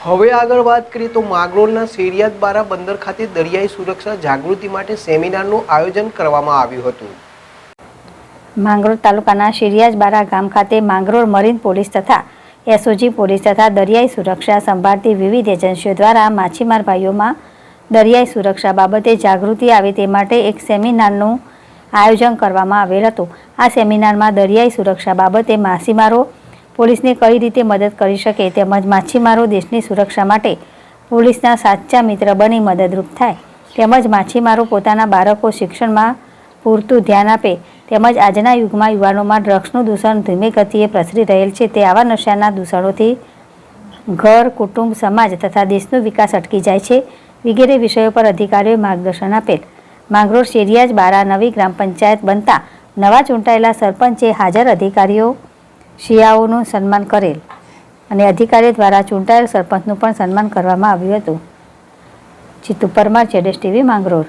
હવે આગળ વાત કરીએ તો માંગરોળના શેરિયાતબારા બંદર ખાતે દરિયાઈ સુરક્ષા જાગૃતિ માટે સેમિનારનું આયોજન કરવામાં આવ્યું હતું. માંગરોળ તાલુકાના શેરિયાતબારા ગામ ખાતે માંગરોળ મરીન પોલીસ તથા એસઓજી પોલીસ તથા દરિયાઈ સુરક્ષા સંભાળતી વિવિધ એજન્સીઓ દ્વારા માછીમાર ભાઈઓમાં દરિયાઈ સુરક્ષા બાબતે જાગૃતિ આવે તે માટે એક સેમિનારનું આયોજન કરવામાં આવેલ હતું. આ સેમિનારમાં દરિયાઈ સુરક્ષા બાબતે માછીમારો પોલીસને કઈ રીતે મદદ કરી શકે તેમજ માછીમારો દેશની સુરક્ષા માટે પોલીસના સાચા મિત્ર બની મદદરૂપ થાય તેમજ માછીમારો પોતાના બાળકો શિક્ષણમાં પૂરતું ધ્યાન આપે તેમજ આજના યુગમાં યુવાનોમાં ડ્રગ્સનું દૂષણ ધીમી ગતિએ પ્રસરી રહેલ છે તે આવા નશાના દૂષણોથી ઘર, કુટુંબ, સમાજ તથા દેશનો વિકાસ અટકી જાય છે વગેરે વિષયો પર અધિકારીઓએ માર્ગદર્શન આપેલ. માંગરોળ શેરિયાતબારા નવી ગ્રામ પંચાયત બનતા નવા ચૂંટાયેલા સરપંચે હાજર અધિકારીઓ શિયાઓનું સન્માન કરેલ અને અધિકારીઓ દ્વારા ચૂંટાયેલ સરપંચનું પણ સન્માન કરવામાં આવ્યું હતું. જીતુ પરમાર, જેડેશ ટીવી, માંગરોળ.